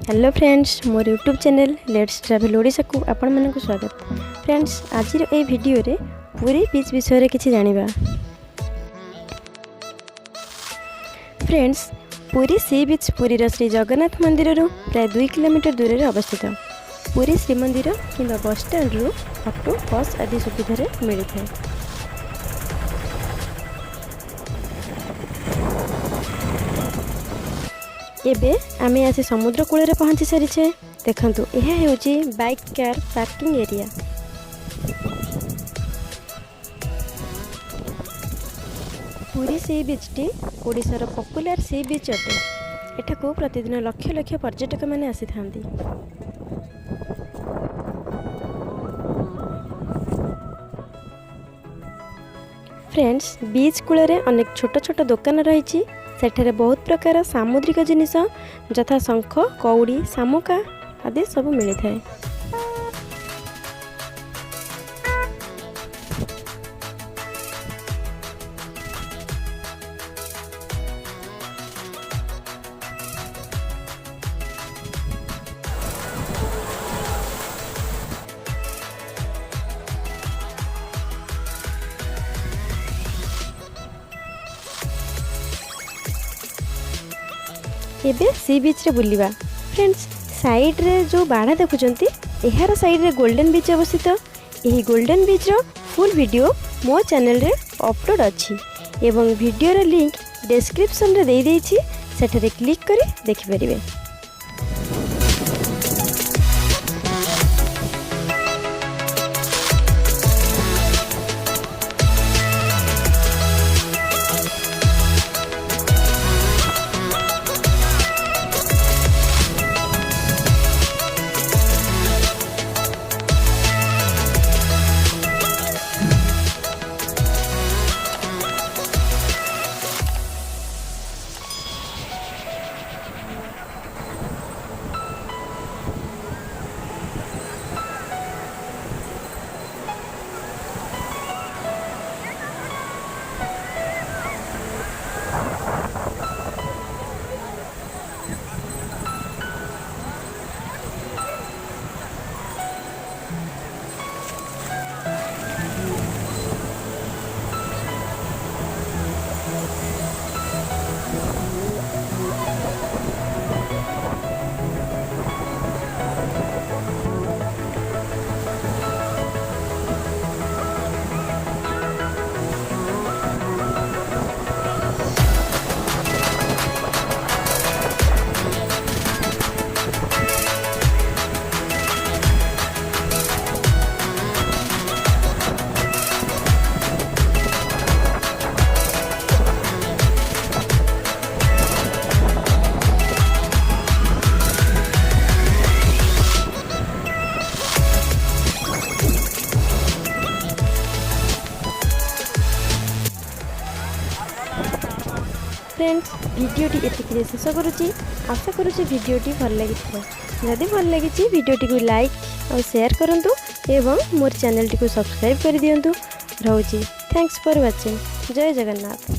Hello friends, more YouTube channel let's travel Odisha को आपण मानक स्वागत। फ्रेंड्स, आज ए वीडियो रे पुरी बीच विषय रे किछि जानिबा। फ्रेंड्स, पुरी सी बीच पुरी श्री जगन्नाथ मंदिर रो प्राय 2 किलोमीटर दूर रे अवस्थित। पुरी श्री मंदिर किंबा बस स्टैंड रो ऑटो बस आदि सुविधा रे मिलि थाए। एबे आमे आसी समुद्र कूल रे पहुंची सारिछे। देखंतु एहा हेउची bike car parking area. Puri sea beach टी ओडिशार पॉपुलर सी बीच अटे। एठाकू प्रतिदिन लक्ष लक्ष पर्यटक माने आसी थांती। फ्रेंड्स, बीच कूल रे अनेक छोट छोट दुकान रही। सेठारे बहुत प्रकार सामुद्रिक जिनिस यथा शंख कौड़ी शामुका आदि सब मिली थाए। एबे सी बीच रे बुलिबा। फ्रेंड्स, साइड रे जो बाड़ा देखुचंती एहार साइड रे गोल्डन बीच अवस्थित। एही गोल्डन बीच रो फुल वीडियो मो चैनल रे अपलोड अछि एवं वीडियो रे लिंक डिस्क्रिप्शन रे दे देछि। सेठरे क्लिक करी देखि परिबे। फ्रेंड्स, वीडियोटी एतिके शेष करुच्ची। आशा करुच्ची वीडियोटी भल लगी। जदि भल लगी वीडियोटी को लाइक और शेयर करंतु एवं मोर चैनल टी को सब्सक्राइब कर दियंतु। रहूची। Thanks for watching. जय जगन्नाथ।